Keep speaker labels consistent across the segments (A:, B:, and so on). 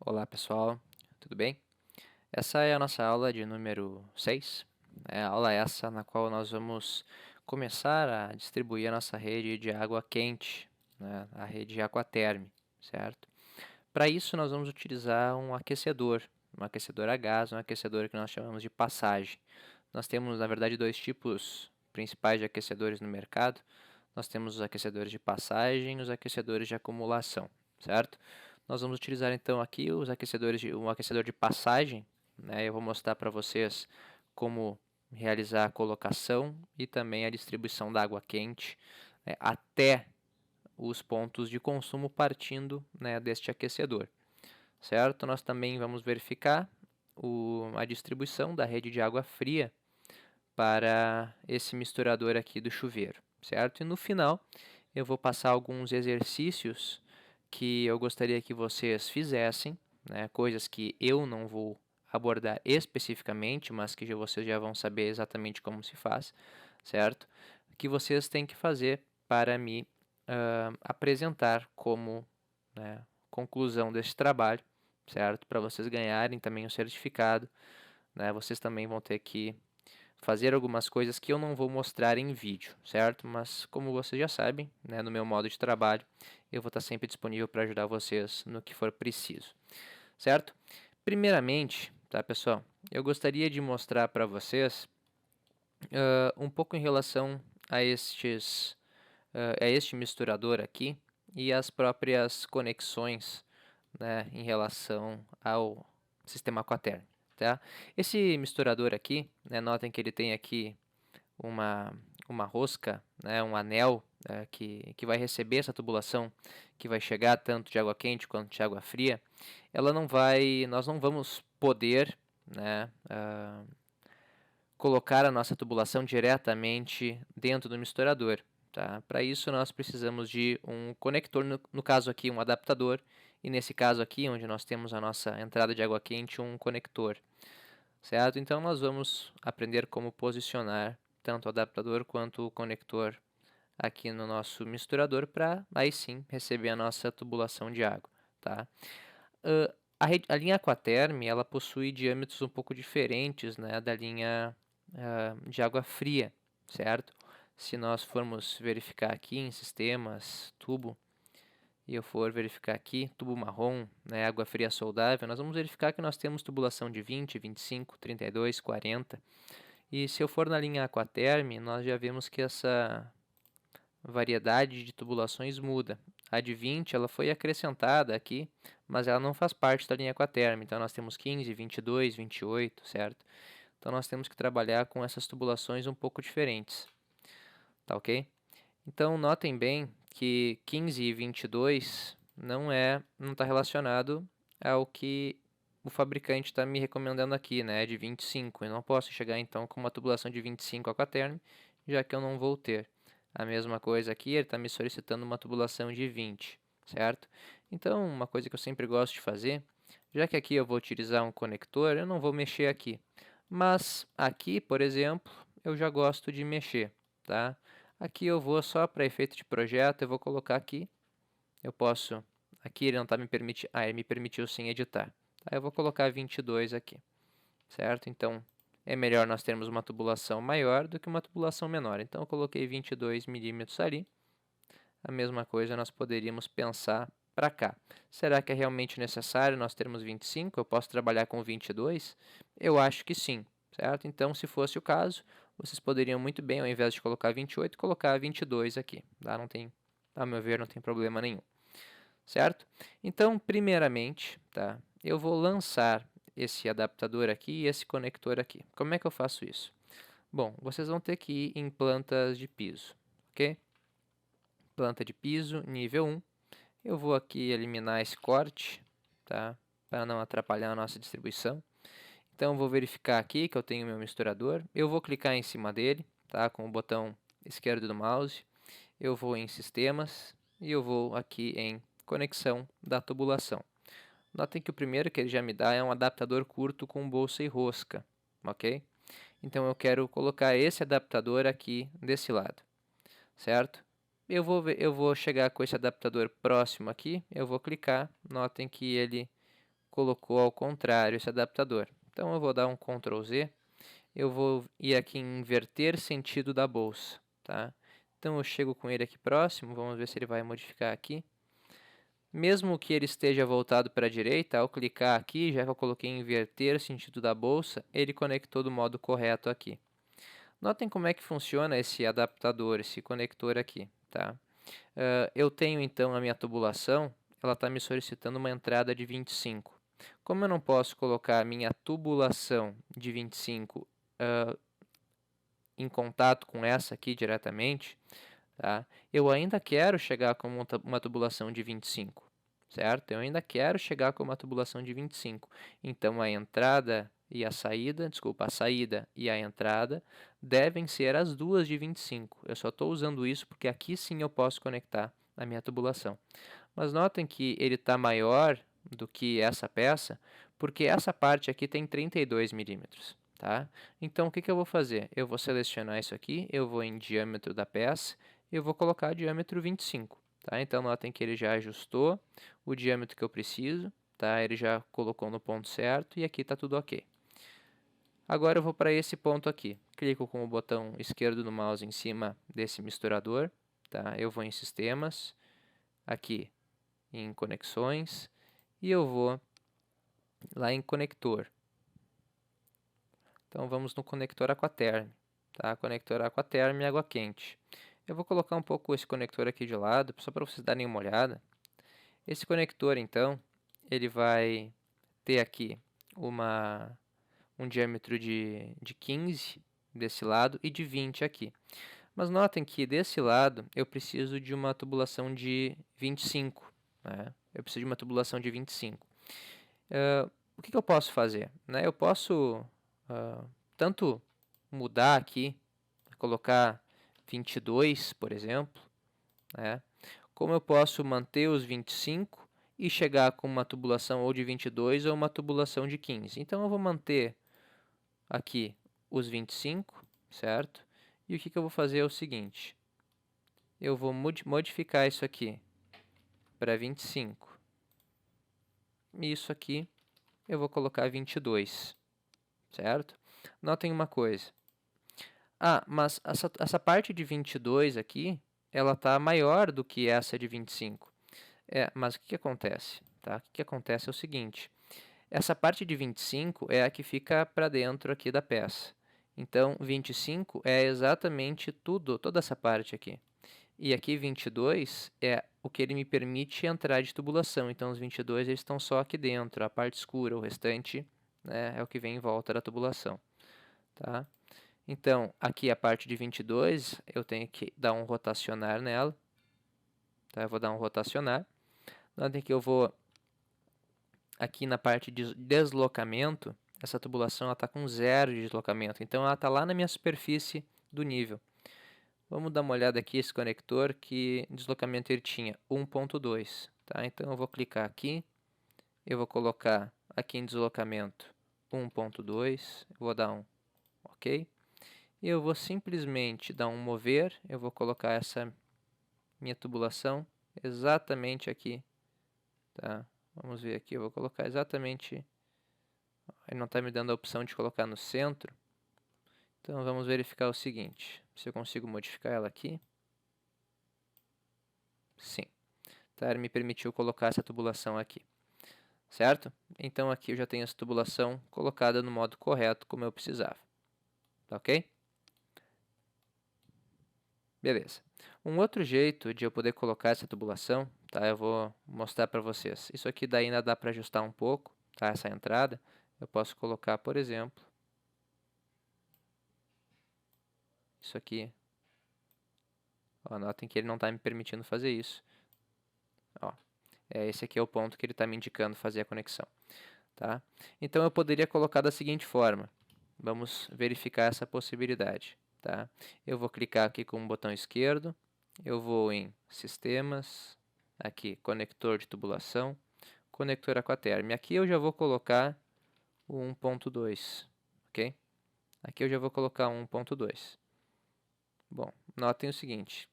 A: Olá pessoal, tudo bem? Essa é a nossa aula de número 6, a aula essa na qual nós vamos começar a distribuir a nossa rede de água quente, né, a rede Aquaterm, certo? Para isso nós vamos utilizar um aquecedor a gás, um aquecedor que nós chamamos de passagem. Nós temos na verdade dois tipos principais de aquecedores no mercado. Nós temos os aquecedores de passagem e os aquecedores de acumulação, certo? Nós vamos utilizar então aqui um aquecedor de passagem, né? Eu vou mostrar para vocês como realizar a colocação e também a distribuição da água quente, né, até os pontos de consumo partindo, né, deste aquecedor, certo? Nós também vamos verificar a distribuição da rede de água fria para esse misturador aqui do chuveiro, certo? E no final eu vou passar alguns exercícios que eu gostaria que vocês fizessem, né? Coisas que eu não vou abordar especificamente, mas que vocês já vão saber exatamente como se faz, certo? Que vocês têm que fazer para me apresentar como, né, conclusão desse trabalho, certo? Para vocês ganharem também o certificado, né? Vocês também vão ter que fazer algumas coisas que eu não vou mostrar em vídeo, certo? Mas como vocês já sabem, né, no meu modo de trabalho, eu vou estar sempre disponível para ajudar vocês no que for preciso, certo? Primeiramente, tá, pessoal, eu gostaria de mostrar para vocês um pouco em relação a este misturador aqui e as próprias conexões, né, em relação ao sistema Quaterm, tá? Esse misturador aqui, né, notem que ele tem aqui uma, uma rosca, né, um anel que vai receber essa tubulação, que vai chegar tanto de água quente quanto de água fria. Nós não vamos poder, né, colocar a nossa tubulação diretamente dentro do misturador. Tá? Para isso nós precisamos de um conector, no caso aqui um adaptador, e nesse caso aqui, onde nós temos a nossa entrada de água quente, um conector. Certo? Então nós vamos aprender como posicionar tanto o adaptador quanto o conector aqui no nosso misturador para aí sim receber a nossa tubulação de água. Tá? A linha Aquaterm ela possui diâmetros um pouco diferentes, né, da linha de água fria, certo? Se nós formos verificar aqui em sistemas, tubo, e eu for verificar aqui, tubo marrom, né, água fria soldável, nós vamos verificar que nós temos tubulação de 20, 25, 32, 40. E se eu for na linha Aquaterm, nós já vemos que essa variedade de tubulações muda. A de 20 ela foi acrescentada aqui, mas ela não faz parte da linha Aquaterm. Então nós temos 15, 22, 28, certo? Então nós temos que trabalhar com essas tubulações um pouco diferentes, tá ok? Então notem bem que 15 e 22 não está relacionado ao que o fabricante está me recomendando aqui, né, de 25. Eu não posso chegar então com uma tubulação de 25 Aquaterm, já que eu não vou ter. A mesma coisa aqui, ele está me solicitando uma tubulação de 20, certo? Então, uma coisa que eu sempre gosto de fazer, já que aqui eu vou utilizar um conector, eu não vou mexer aqui. Mas aqui, por exemplo, eu já gosto de mexer, tá? Aqui eu vou só para efeito de projeto, eu vou colocar aqui. Eu posso, aqui ele não está me permitindo, ele me permitiu sim editar. Tá? Eu vou colocar 22 aqui, certo? Então, é melhor nós termos uma tubulação maior do que uma tubulação menor. Então, eu coloquei 22 milímetros ali. A mesma coisa nós poderíamos pensar para cá. Será que é realmente necessário nós termos 25? Eu posso trabalhar com 22? Eu acho que sim, certo? Então, se fosse o caso, vocês poderiam muito bem, ao invés de colocar 28, colocar 22 aqui. Tá? Não tem, a meu ver, não tem problema nenhum, certo? Então, primeiramente, tá? Eu vou lançar esse adaptador aqui e esse conector aqui. Como é que eu faço isso? Bom, vocês vão ter que ir em plantas de piso, ok? Planta de piso, nível 1. Eu vou aqui eliminar esse corte, tá? Para não atrapalhar a nossa distribuição. Então, vou verificar aqui que eu tenho meu misturador. Eu vou clicar em cima dele, tá? Com o botão esquerdo do mouse. Eu vou em sistemas e eu vou aqui em conexão da tubulação. Notem que o primeiro que ele já me dá é um adaptador curto com bolsa e rosca, ok? Então eu quero colocar esse adaptador aqui desse lado, certo? Eu vou chegar com esse adaptador próximo aqui, eu vou clicar, notem que ele colocou ao contrário esse adaptador. Então, eu vou dar um Ctrl Z, eu vou ir aqui em inverter sentido da bolsa, tá? Então, eu chego com ele aqui próximo, vamos ver se ele vai modificar aqui. Mesmo que ele esteja voltado para a direita, ao clicar aqui, já que eu coloquei em inverter sentido da bolsa, ele conectou do modo correto aqui. Notem como é que funciona esse adaptador, esse conector aqui, tá? Eu tenho então a minha tubulação, ela está me solicitando uma entrada de 25. Como eu não posso colocar a minha tubulação de 25 em contato com essa aqui diretamente, tá? Eu ainda quero chegar com uma tubulação de 25, certo? Eu ainda quero chegar com uma tubulação de 25. Então, a entrada e a saída, desculpa, a saída e a entrada devem ser as duas de 25. Eu só estou usando isso porque aqui sim eu posso conectar a minha tubulação. Mas notem que ele está maior do que essa peça, porque essa parte aqui tem 32 milímetros. Tá? Então, o que eu vou fazer? Eu vou selecionar isso aqui, eu vou em diâmetro da peça, eu vou colocar diâmetro 25. Tá? Então, notem que ele já ajustou o diâmetro que eu preciso, tá? Ele já colocou no ponto certo e aqui está tudo ok. Agora eu vou para esse ponto aqui. Clico com o botão esquerdo do mouse em cima desse misturador. Tá? Eu vou em Sistemas, aqui em Conexões, e eu vou lá em Conector. Então, vamos no conector Aquaterm, tá? Conector Aquaterm e água quente. Eu vou colocar um pouco esse conector aqui de lado, só para vocês darem uma olhada. Esse conector, então, ele vai ter aqui um diâmetro de 15 desse lado e de 20 aqui. Mas notem que desse lado eu preciso de uma tubulação de 25, né? Eu preciso de uma tubulação de 25. O que eu posso fazer? Né? Eu posso tanto mudar aqui, colocar 22, por exemplo, né? Como eu posso manter os 25 e chegar com uma tubulação ou de 22 ou uma tubulação de 15. Então, eu vou manter aqui os 25, certo? E o que eu vou fazer é o seguinte, eu vou modificar isso aqui para 25. E isso aqui eu vou colocar 22, certo? Notem uma coisa. Mas essa parte de 22 aqui, ela está maior do que essa de 25. Mas o que acontece? Tá? O que acontece é o seguinte, essa parte de 25 é a que fica para dentro aqui da peça. Então, 25 é exatamente toda essa parte aqui. E aqui 22 é o que ele me permite entrar de tubulação. Então, os 22 eles estão só aqui dentro, a parte escura, o restante, né, é o que vem em volta da tubulação. Tá? Então, aqui a parte de 22, eu tenho que dar um rotacionar nela. Tá? Eu vou dar um rotacionar. Notem que eu vou, aqui na parte de deslocamento, essa tubulação está com 0 de deslocamento. Então, ela está lá na minha superfície do nível. Vamos dar uma olhada aqui esse conector, que deslocamento ele tinha 1.2. Tá? Então, eu vou clicar aqui, eu vou colocar aqui em deslocamento 1.2, vou dar um OK. E eu vou simplesmente dar um mover, eu vou colocar essa minha tubulação exatamente aqui, tá? Vamos ver aqui, eu vou colocar exatamente, ele não está me dando a opção de colocar no centro, então vamos verificar o seguinte, se eu consigo modificar ela aqui. Sim, tá? Ele me permitiu colocar essa tubulação aqui, certo? Então aqui eu já tenho essa tubulação colocada no modo correto, como eu precisava, tá ok? Beleza. Um outro jeito de eu poder colocar essa tubulação, tá? Eu vou mostrar para vocês. Isso aqui daí ainda dá para ajustar um pouco, tá? Essa entrada. Eu posso colocar, por exemplo, isso aqui. Ó, notem que ele não está me permitindo fazer isso. Ó, esse aqui é o ponto que ele está me indicando fazer a conexão, tá? Então, eu poderia colocar da seguinte forma. Vamos verificar essa possibilidade, tá? Eu vou clicar aqui com o botão esquerdo. Eu vou em Sistemas, aqui, Conector de Tubulação, Conector Aquaterm. Aqui eu já vou colocar o 1.2, ok? Aqui eu já vou colocar 1.2. Bom, notem o seguinte,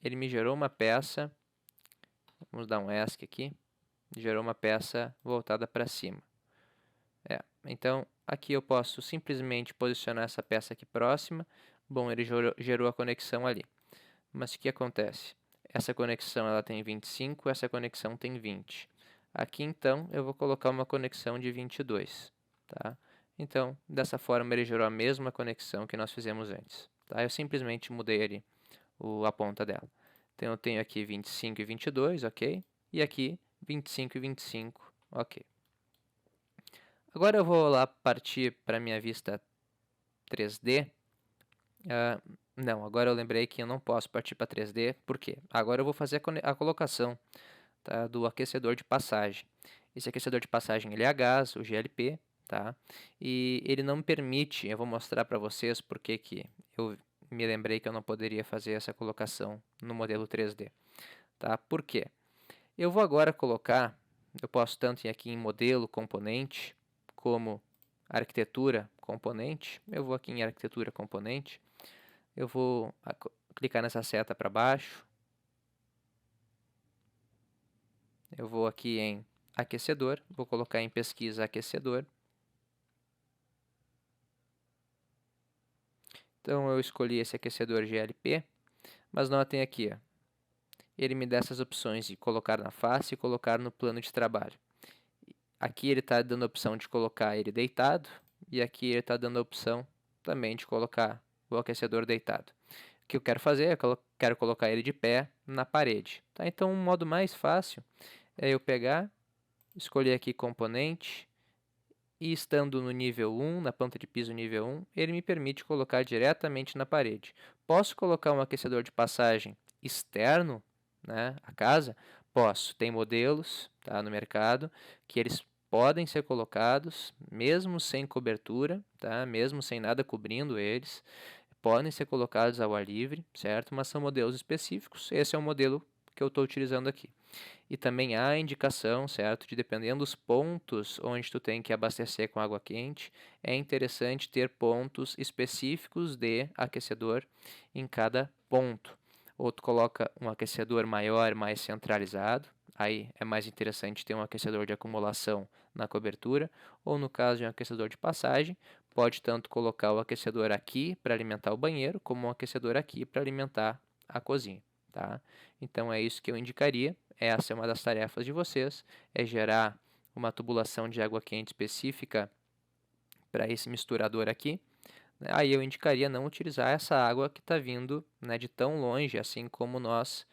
A: ele me gerou uma peça, vamos dar um ESC aqui, Gerou uma peça voltada para cima. Então, aqui eu posso simplesmente posicionar essa peça aqui próxima. Bom, ele gerou a conexão ali. Mas o que acontece? Essa conexão ela tem 25, essa conexão tem 20. Aqui, então, eu vou colocar uma conexão de 22. Tá? Então, dessa forma, ele gerou a mesma conexão que nós fizemos antes. Tá? Eu simplesmente mudei ali a ponta dela. Então, eu tenho aqui 25 e 22, ok? E aqui, 25 e 25, ok. Agora eu vou lá partir para a minha vista 3D. Não, agora eu lembrei que eu não posso partir para 3D, por quê? Agora eu vou fazer a colocação, tá, do aquecedor de passagem. Esse aquecedor de passagem ele é a gás, o GLP, tá? E ele não me permite, eu vou mostrar para vocês por que eu me lembrei que eu não poderia fazer essa colocação no modelo 3D, tá? Por quê? Eu vou agora colocar, eu posso tanto ir aqui em modelo, componente, como arquitetura, componente. Eu vou aqui em arquitetura, componente. Eu vou clicar nessa seta para baixo. Eu vou aqui em aquecedor, vou colocar em pesquisa aquecedor. Então eu escolhi esse aquecedor GLP, mas notem aqui, ó, ele me dá essas opções de colocar na face e colocar no plano de trabalho. Aqui ele está dando a opção de colocar ele deitado, e aqui ele está dando a opção também de colocar o aquecedor deitado. O que eu quero fazer é quero colocar ele de pé na parede. Tá? Então, um modo mais fácil é eu pegar, escolher aqui componente, e estando no nível 1, na planta de piso nível 1, ele me permite colocar diretamente na parede. Posso colocar um aquecedor de passagem externo, né, à casa? Posso. Tem modelos, tá, no mercado que eles podem ser colocados mesmo sem cobertura, tá, mesmo sem nada cobrindo eles. Podem ser colocados ao ar livre, certo? Mas são modelos específicos. Esse é o modelo que eu estou utilizando aqui. E também há a indicação, certo, de dependendo dos pontos onde tu tem que abastecer com água quente, é interessante ter pontos específicos de aquecedor em cada ponto. Ou tu coloca um aquecedor maior, mais centralizado, aí é mais interessante ter um aquecedor de acumulação na cobertura, ou no caso de um aquecedor de passagem, pode tanto colocar o aquecedor aqui para alimentar o banheiro, como um aquecedor aqui para alimentar a cozinha, tá? Então é isso que eu indicaria. Essa é uma das tarefas de vocês, é gerar uma tubulação de água quente específica para esse misturador aqui. Aí eu indicaria não utilizar essa água que está vindo, né, de tão longe, assim como nós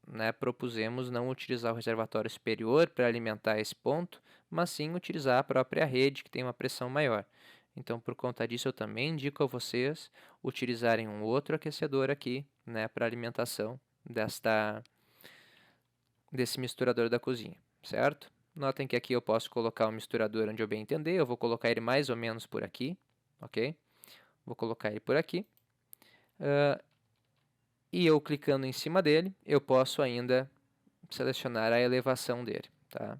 A: né, propusemos não utilizar o reservatório superior para alimentar esse ponto, mas sim utilizar a própria rede, que tem uma pressão maior. Então, por conta disso, eu também indico a vocês utilizarem um outro aquecedor aqui, né, para alimentação desse misturador da cozinha, certo? Notem que aqui eu posso colocar o misturador onde eu bem entender, eu vou colocar ele mais ou menos por aqui, ok? Vou colocar ele por aqui. E eu clicando em cima dele, eu posso ainda selecionar a elevação dele, tá?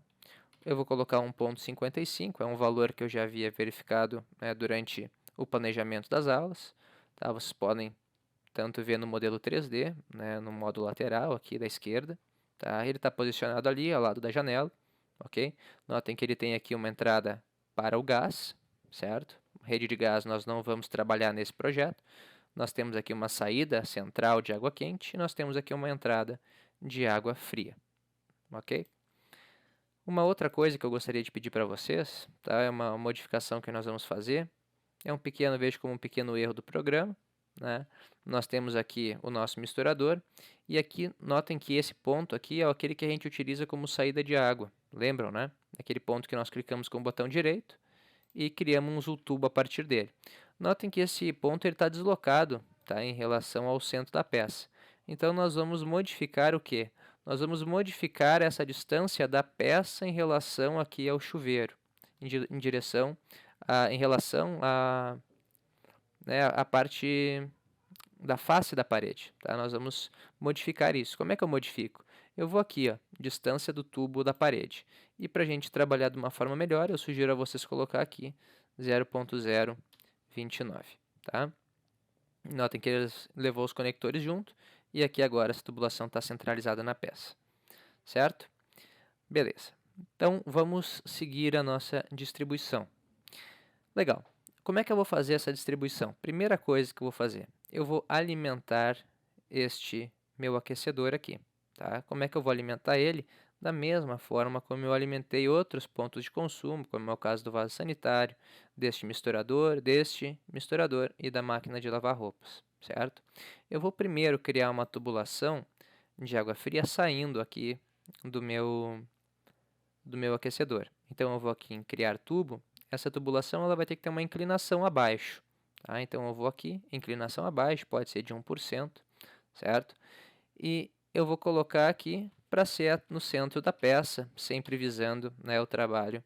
A: Eu vou colocar 1,55, é um valor que eu já havia verificado, né, durante o planejamento das aulas, tá? Vocês podem tanto ver no modelo 3D, né, no modo lateral aqui da esquerda, tá? Ele está posicionado ali ao lado da janela, ok? Notem que ele tem aqui uma entrada para o gás, certo? Rede de gás nós não vamos trabalhar nesse projeto. Nós temos aqui uma saída central de água quente e nós temos aqui uma entrada de água fria, ok? Uma outra coisa que eu gostaria de pedir para vocês, tá? É uma modificação que nós vamos fazer. É um pequeno, vejo como um pequeno erro do programa, né? Nós temos aqui o nosso misturador e aqui notem que esse ponto aqui é aquele que a gente utiliza como saída de água. Lembram, né? Aquele ponto que nós clicamos com o botão direito e criamos um tubo a partir dele. Notem que esse ponto está deslocado, tá, em relação ao centro da peça. Então nós vamos modificar o quê? Nós vamos modificar essa distância da peça em relação aqui ao chuveiro, em relação a, né, a parte da face da parede, tá? Nós vamos modificar isso. Como é que eu modifico? Eu vou aqui, ó, distância do tubo da parede. E para a gente trabalhar de uma forma melhor, eu sugiro a vocês colocar aqui 0.029, tá? Notem que ele levou os conectores junto e aqui agora essa tubulação está centralizada na peça, certo? Beleza. Então, vamos seguir a nossa distribuição. Legal. Como é que eu vou fazer essa distribuição? Primeira coisa que eu vou fazer, eu vou alimentar este meu aquecedor aqui, tá? Como é que eu vou alimentar ele? Da mesma forma como eu alimentei outros pontos de consumo, como é o caso do vaso sanitário, deste misturador e da máquina de lavar roupas, certo? Eu vou primeiro criar uma tubulação de água fria saindo aqui do meu aquecedor. Então, eu vou aqui em criar tubo. Essa tubulação ela vai ter que ter uma inclinação abaixo. Tá? Então, eu vou aqui, inclinação abaixo, pode ser de 1%, certo? E eu vou colocar aqui para ser no centro da peça, sempre visando, né, o trabalho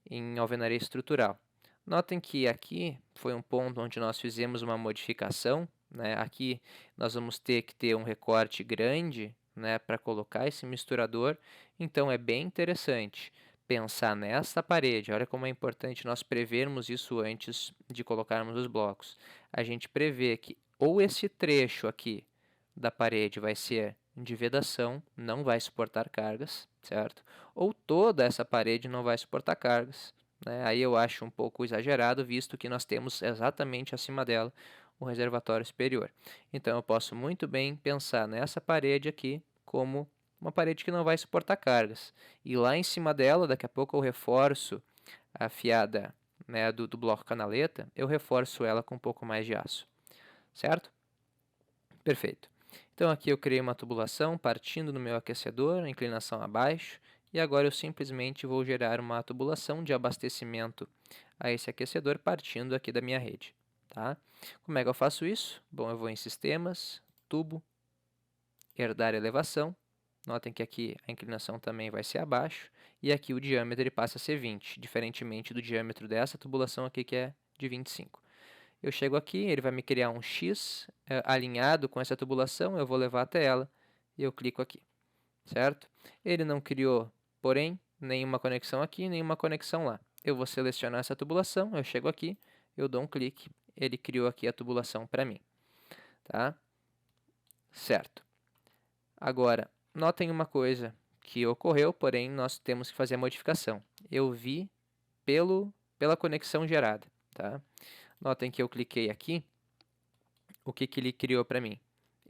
A: em alvenaria estrutural. Notem que aqui foi um ponto onde nós fizemos uma modificação, né? Aqui nós vamos ter que ter um recorte grande, né, para colocar esse misturador. Então é bem interessante pensar nesta parede. Olha como é importante nós prevermos isso antes de colocarmos os blocos. A gente prevê que ou esse trecho aqui da parede vai ser de vedação, não vai suportar cargas, certo? Ou toda essa parede não vai suportar cargas, né? Aí eu acho um pouco exagerado, visto que nós temos exatamente acima dela o reservatório superior. Então eu posso muito bem pensar nessa parede aqui como uma parede que não vai suportar cargas. E lá em cima dela, daqui a pouco eu reforço a fiada, né, do bloco canaleta, eu reforço ela com um pouco mais de aço, certo? Perfeito. Então aqui eu criei uma tubulação partindo do meu aquecedor, inclinação abaixo, e agora eu simplesmente vou gerar uma tubulação de abastecimento a esse aquecedor partindo aqui da minha rede. Tá? Como é que eu faço isso? Bom, eu vou em Sistemas, Tubo, Herdar Elevação. Notem que aqui a inclinação também vai ser abaixo, e aqui o diâmetro ele passa a ser 20, diferentemente do diâmetro dessa tubulação aqui que é de 25. Eu chego aqui, ele vai me criar um X alinhado com essa tubulação, eu vou levar até ela e eu clico aqui, certo? Ele não criou, porém, nenhuma conexão aqui, nenhuma conexão lá. Eu vou selecionar essa tubulação, eu chego aqui, eu dou um clique, ele criou aqui a tubulação para mim, tá? Certo. Agora, notem uma coisa que ocorreu, porém, nós temos que fazer a modificação. Eu vi pela conexão gerada, tá? Notem que eu cliquei aqui, o que ele criou para mim?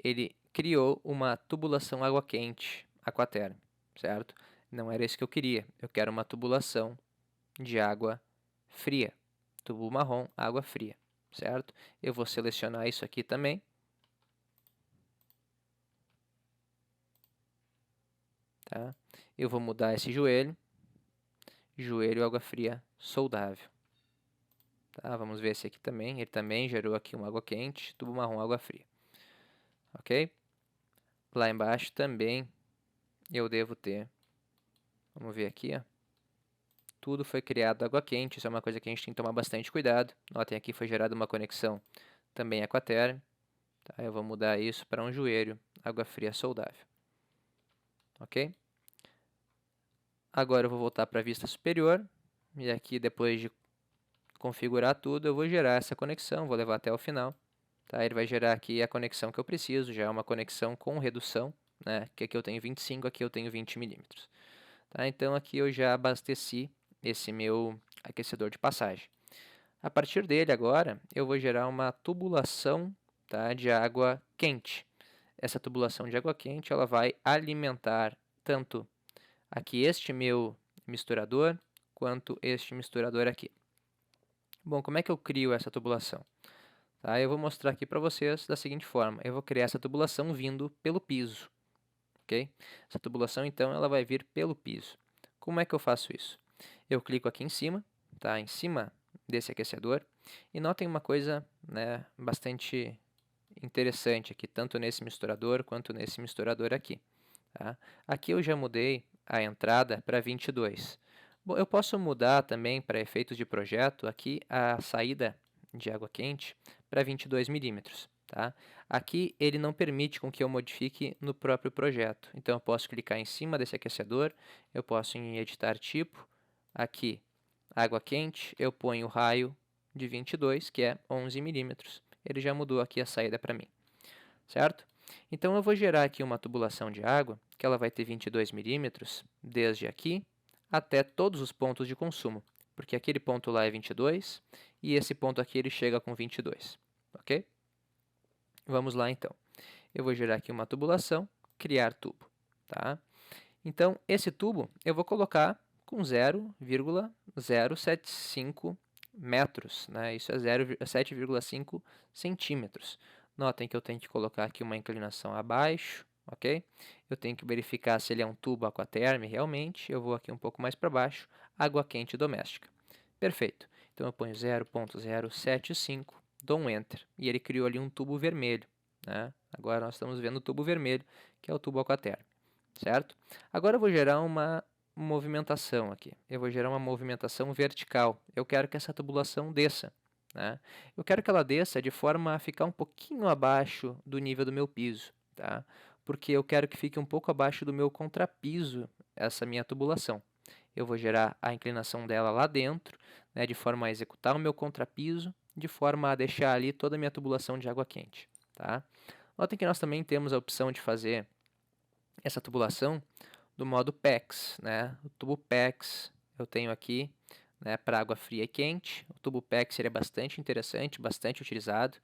A: Ele criou uma tubulação água quente, aquaterm, certo? Não era isso que eu queria. Eu quero uma tubulação de água fria. Tubo marrom, água fria, certo? Eu vou selecionar isso aqui também. Tá? Eu vou mudar esse joelho. Joelho água fria soldável. Tá? Vamos ver esse aqui também. Ele também gerou aqui uma água quente, tubo marrom, água fria. Ok? Lá embaixo também eu devo ter. Vamos ver aqui, ó. Tudo foi criado água quente, isso é uma coisa que a gente tem que tomar bastante cuidado. Notem aqui foi gerada uma conexão também aquaterm. Tá? Eu vou mudar isso para um joelho, água fria soldável. Ok? Agora eu vou voltar para a vista superior. E aqui, depois de configurar tudo, eu vou gerar essa conexão, vou levar até o final. Tá? Ele vai gerar aqui a conexão que eu preciso, já é uma conexão com redução, né? Que aqui eu tenho 25, aqui eu tenho 20 milímetros. Tá? Então aqui eu já abasteci esse meu aquecedor de passagem. A partir dele agora, eu vou gerar uma tubulação, tá, de água quente. Essa tubulação de água quente ela vai alimentar tanto aqui este meu misturador, quanto este misturador aqui. Bom, como é que eu crio essa tubulação? Tá, eu vou mostrar aqui para vocês da seguinte forma. Eu vou criar essa tubulação vindo pelo piso. Okay? Essa tubulação, então, ela vai vir pelo piso. Como é que eu faço isso? Eu clico aqui em cima, tá? Em cima desse aquecedor, e notem uma coisa, né, bastante interessante aqui, tanto nesse misturador quanto nesse misturador aqui. Tá? Aqui eu já mudei a entrada para 22. Bom, eu posso mudar também, para efeitos de projeto, aqui a saída de água quente para 22 milímetros. Tá? Aqui ele não permite com que eu modifique no próprio projeto. Então eu posso clicar em cima desse aquecedor, eu posso em editar tipo, aqui água quente, eu ponho o raio de 22, que é 11 milímetros. Ele já mudou aqui a saída para mim, certo? Então, eu vou gerar aqui uma tubulação de água, que ela vai ter 22 milímetros, desde aqui até todos os pontos de consumo, porque aquele ponto lá é 22 e esse ponto aqui ele chega com 22, ok? Vamos lá, então. Eu vou gerar aqui uma tubulação, criar tubo, tá? Então, esse tubo eu vou colocar com 0,075 metros, né? Isso é 7,5 centímetros. Notem que eu tenho que colocar aqui uma inclinação abaixo, ok? Eu tenho que verificar se ele é um tubo aquaterme realmente. Eu vou aqui um pouco mais para baixo, água quente doméstica. Perfeito. Então, eu ponho 0,075, dou um Enter, e ele criou ali um tubo vermelho, né? Agora, nós estamos vendo o tubo vermelho, que é o tubo aquaterme, certo? Agora, eu vou gerar uma movimentação aqui. Eu vou gerar uma movimentação vertical. Eu quero que essa tubulação desça, né? Eu quero que ela desça de forma a ficar um pouquinho abaixo do nível do meu piso, tá? Porque eu quero que fique um pouco abaixo do meu contrapiso essa minha tubulação. Eu vou gerar a inclinação dela lá dentro, né, de forma a executar o meu contrapiso, de forma a deixar ali toda a minha tubulação de água quente, tá? Notem que nós também temos a opção de fazer essa tubulação do modo PEX, né? O tubo PEX eu tenho aqui, né, para água fria e quente. O tubo PEX ele é bastante interessante, bastante utilizado,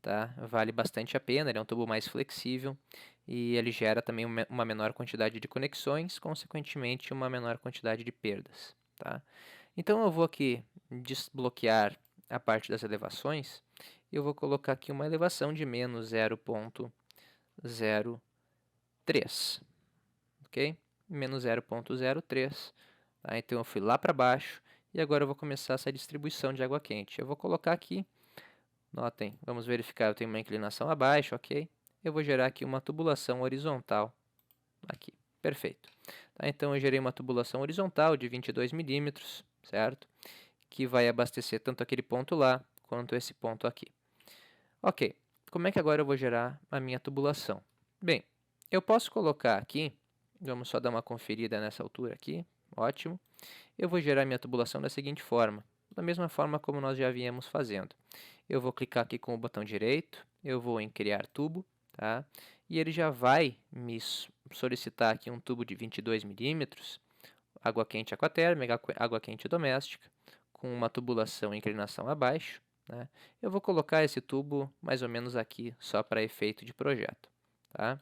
A: tá? Vale bastante a pena, ele é um tubo mais flexível e ele gera também uma menor quantidade de conexões, consequentemente uma menor quantidade de perdas, tá? Então eu vou aqui desbloquear a parte das elevações e eu vou colocar aqui uma elevação de menos 0,03, ok? Menos 0,03, tá? Então eu fui lá para baixo e agora eu vou começar essa distribuição de água quente. Eu vou colocar aqui, notem, vamos verificar, eu tenho uma inclinação abaixo, ok? Eu vou gerar aqui uma tubulação horizontal, aqui, perfeito. Tá? Então eu gerei uma tubulação horizontal de 22 milímetros, certo? Que vai abastecer tanto aquele ponto lá, quanto esse ponto aqui. Ok, como é que agora eu vou gerar a minha tubulação? Bem, eu posso colocar aqui, vamos só dar uma conferida nessa altura aqui, ótimo. Eu vou gerar minha tubulação da seguinte forma, da mesma forma como nós já viemos fazendo. Eu vou clicar aqui com o botão direito, eu vou em criar tubo, tá? E ele já vai me solicitar aqui um tubo de 22 milímetros, água quente aquatérmica, água quente doméstica, com uma tubulação em inclinação abaixo, né? Eu vou colocar esse tubo mais ou menos aqui, só para efeito de projeto, tá?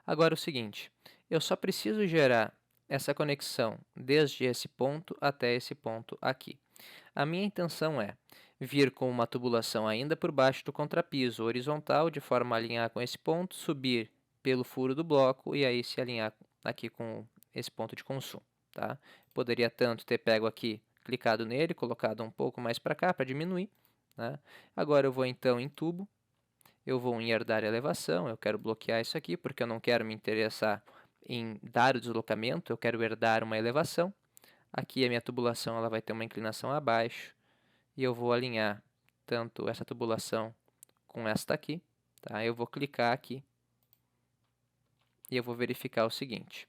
A: Agora o seguinte, eu só preciso gerar essa conexão desde esse ponto até esse ponto aqui. A minha intenção é vir com uma tubulação ainda por baixo do contrapiso horizontal, de forma a alinhar com esse ponto, subir pelo furo do bloco e aí se alinhar aqui com esse ponto de consumo, tá? Poderia tanto ter pego aqui, clicado nele, colocado um pouco mais para cá para diminuir, né? Agora eu vou então em tubo, eu vou em herdar elevação, eu quero bloquear isso aqui porque eu não quero me interessar em dar o deslocamento, eu quero herdar uma elevação. Aqui a minha tubulação ela vai ter uma inclinação abaixo e eu vou alinhar tanto essa tubulação com esta aqui, tá? Eu vou clicar aqui e eu vou verificar o seguinte.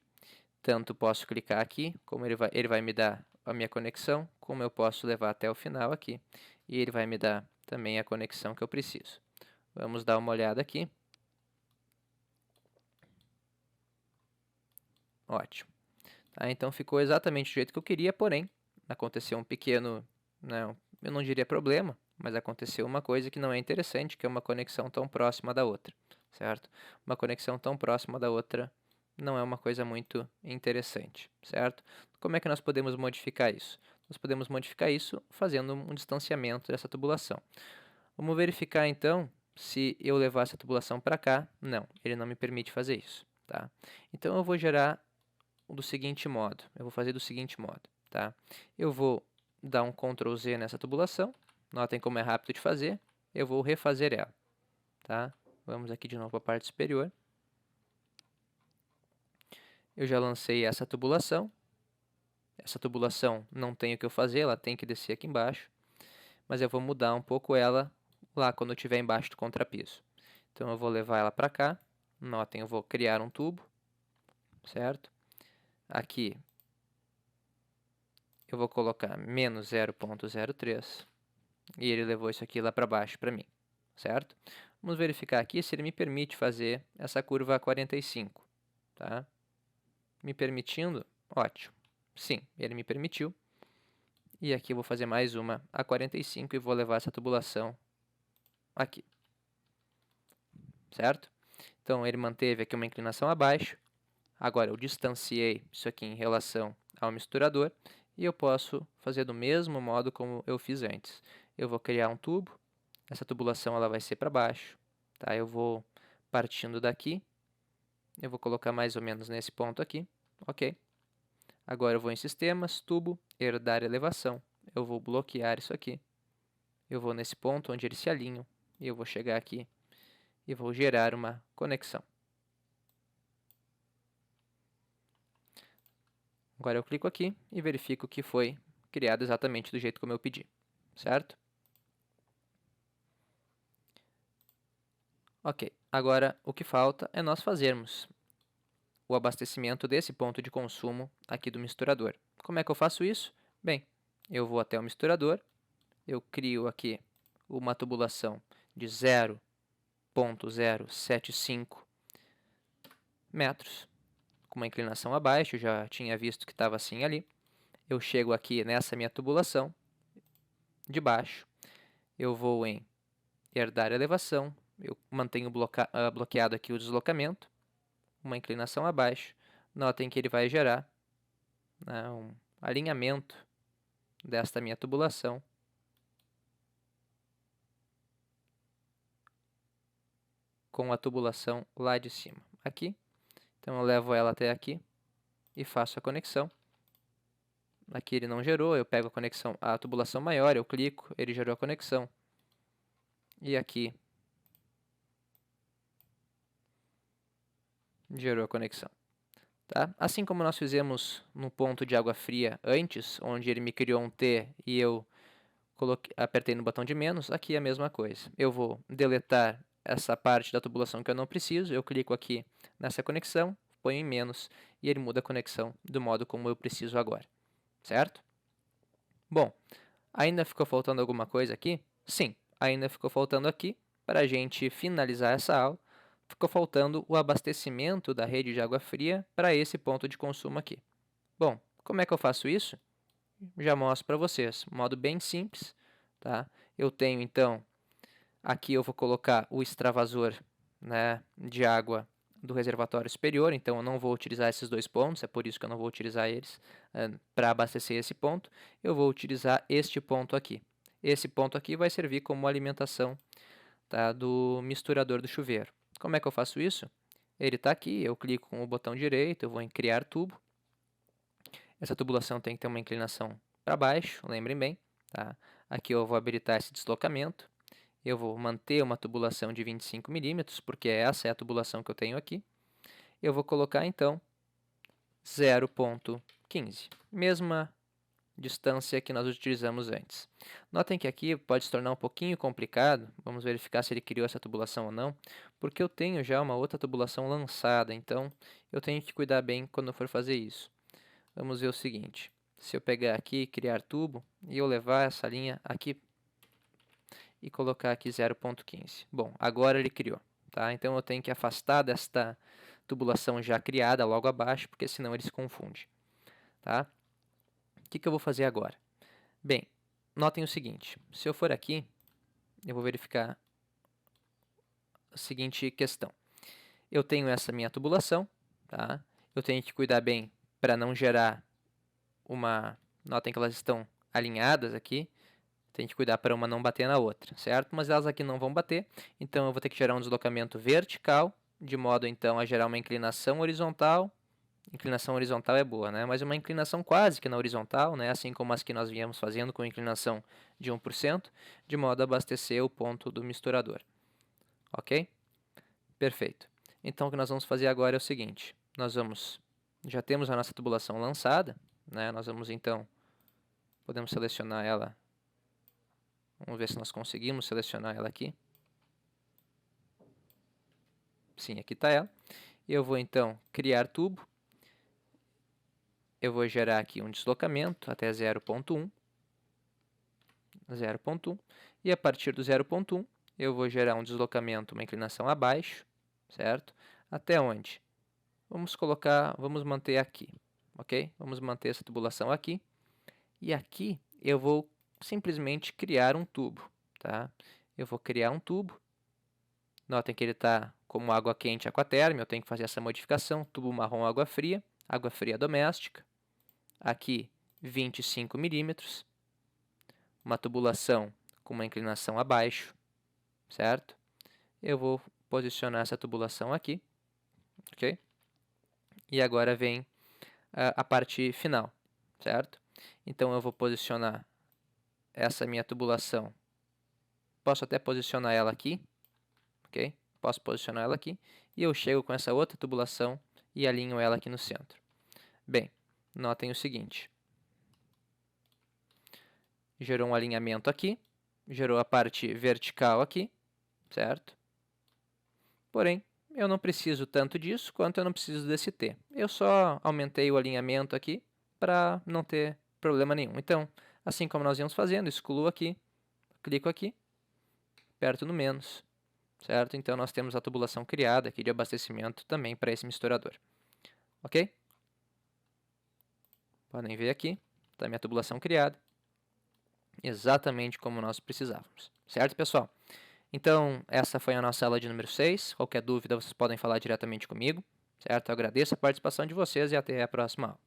A: Tanto posso clicar aqui, como ele vai me dar a minha conexão, como eu posso levar até o final aqui e ele vai me dar também a conexão que eu preciso. Vamos dar uma olhada aqui. Ótimo. Tá, então ficou exatamente do jeito que eu queria, porém, aconteceu um pequeno, não, eu não diria problema, mas aconteceu uma coisa que não é interessante, que é uma conexão tão próxima da outra, certo? Uma conexão tão próxima da outra não é uma coisa muito interessante, certo? Como é que nós podemos modificar isso? Nós podemos modificar isso fazendo um distanciamento dessa tubulação. Vamos verificar então se eu levar essa tubulação para cá. Não, ele não me permite fazer isso, tá? Então eu vou gerar do seguinte modo, eu vou fazer do seguinte modo, tá? Eu vou dar um Ctrl Z nessa tubulação, notem como é rápido de fazer, eu vou refazer ela, tá? Vamos aqui de novo para a parte superior. Eu já lancei essa tubulação não tem o que eu fazer, ela tem que descer aqui embaixo, mas eu vou mudar um pouco ela lá quando eu estiver embaixo do contrapiso. Então eu vou levar ela para cá, notem, eu vou criar um tubo, certo? Aqui eu vou colocar menos 0,03 e ele levou isso aqui lá para baixo para mim, certo? Vamos verificar aqui se ele me permite fazer essa curva a 45, tá? Me permitindo, ótimo. Sim, ele me permitiu. E aqui eu vou fazer mais uma a 45 e vou levar essa tubulação aqui, certo? Então, ele manteve aqui uma inclinação abaixo. Agora, eu distanciei isso aqui em relação ao misturador e eu posso fazer do mesmo modo como eu fiz antes. Eu vou criar um tubo, essa tubulação ela vai ser para baixo, tá? Eu vou partindo daqui, eu vou colocar mais ou menos nesse ponto aqui, ok? Agora eu vou em sistemas, tubo, herdar elevação, eu vou bloquear isso aqui, eu vou nesse ponto onde eles se alinham e eu vou chegar aqui e vou gerar uma conexão. Agora eu clico aqui e verifico que foi criado exatamente do jeito como eu pedi, certo? Ok, agora o que falta é nós fazermos o abastecimento desse ponto de consumo aqui do misturador. Como é que eu faço isso? Bem, eu vou até o misturador, eu crio aqui uma tubulação de 0,075 metros, com uma inclinação abaixo, já tinha visto que estava assim ali. Eu chego aqui nessa minha tubulação de baixo, eu vou em herdar elevação, eu mantenho bloqueado aqui o deslocamento, uma inclinação abaixo. Notem que ele vai gerar, né, um alinhamento desta minha tubulação com a tubulação lá de cima, aqui. Então eu levo ela até aqui e faço a conexão. Aqui ele não gerou, eu pego a conexão, a tubulação maior, eu clico, ele gerou a conexão. E aqui gerou a conexão. Tá? Assim como nós fizemos no ponto de água fria antes, onde ele me criou um T e eu apertei no botão de menos, aqui é a mesma coisa. Eu vou deletar essa parte da tubulação que eu não preciso, eu clico aqui nessa conexão, ponho em menos e ele muda a conexão do modo como eu preciso agora, certo? Bom, ainda ficou faltando alguma coisa aqui? Sim, ainda ficou faltando aqui, para a gente finalizar essa aula, ficou faltando o abastecimento da rede de água fria para esse ponto de consumo aqui. Bom, como é que eu faço isso? Já mostro para vocês, modo bem simples, tá? Eu tenho então, aqui eu vou colocar o extravasor, né, de água do reservatório superior, então eu não vou utilizar esses dois pontos, é por isso que eu não vou utilizar eles para abastecer esse ponto. Eu vou utilizar este ponto aqui. Esse ponto aqui vai servir como alimentação, tá, do misturador do chuveiro. Como é que eu faço isso? Ele está aqui, eu clico com o botão direito, eu vou em criar tubo. Essa tubulação tem que ter uma inclinação para baixo, lembrem bem, tá? Aqui eu vou habilitar esse deslocamento. Eu vou manter uma tubulação de 25 milímetros, porque essa é a tubulação que eu tenho aqui. Eu vou colocar, então, 0,15, mesma distância que nós utilizamos antes. Notem que aqui pode se tornar um pouquinho complicado, vamos verificar se ele criou essa tubulação ou não, porque eu tenho já uma outra tubulação lançada, então eu tenho que cuidar bem quando eu for fazer isso. Vamos ver o seguinte, se eu pegar aqui, criar tubo, e eu levar essa linha aqui e colocar aqui 0,15. Bom, agora ele criou, tá? Então eu tenho que afastar desta tubulação já criada logo abaixo, porque senão ele se confunde, tá? O que eu vou fazer agora? Bem, notem o seguinte, se eu for aqui, eu vou verificar a seguinte questão. Eu tenho essa minha tubulação, tá? Eu tenho que cuidar bem para não gerar uma... Notem que elas estão alinhadas aqui, tem que cuidar para uma não bater na outra, certo? Mas elas aqui não vão bater, então eu vou ter que gerar um deslocamento vertical, de modo então a gerar uma inclinação horizontal. Inclinação horizontal é boa, né? Mas uma inclinação quase que na horizontal, né? Assim como as que nós viemos fazendo com inclinação de 1%, de modo a abastecer o ponto do misturador. Ok? Perfeito. Então o que nós vamos fazer agora é o seguinte, já temos a nossa tubulação lançada, né? Nós vamos então, podemos selecionar ela. Vamos ver se nós conseguimos selecionar ela aqui. Sim, aqui está ela. Eu vou então criar tubo. Eu vou gerar aqui um deslocamento até 0,1. 0,1. E a partir do 0,1 eu vou gerar um deslocamento, uma inclinação abaixo, certo? Até onde? Vamos manter aqui, ok? Vamos manter essa tubulação aqui. E aqui eu vou simplesmente criar um tubo, tá? Eu vou criar um tubo. Notem que ele está como água quente aquaterme, eu tenho que fazer essa modificação. Tubo marrom água fria doméstica. Aqui 25 milímetros. Uma tubulação com uma inclinação abaixo, certo? Eu vou posicionar essa tubulação aqui, ok? E agora vem a parte final, certo? Então eu vou posicionar essa minha tubulação. Posso até posicionar ela aqui, ok? Posso posicionar ela aqui e eu chego com essa outra tubulação e alinho ela aqui no centro. Bem, notem o seguinte. Gerou um alinhamento aqui, gerou a parte vertical aqui, certo? Porém, eu não preciso tanto disso quanto eu não preciso desse T. Eu só aumentei o alinhamento aqui para não ter problema nenhum. Então, assim como nós íamos fazendo, excluo aqui, clico aqui, aperto no menos, certo? Então, nós temos a tubulação criada aqui de abastecimento também para esse misturador. Ok? Podem ver aqui, está a minha tubulação criada, exatamente como nós precisávamos. Certo, pessoal? Então, essa foi a nossa aula de número 6. Qualquer dúvida, vocês podem falar diretamente comigo, certo? Eu agradeço a participação de vocês e até a próxima aula.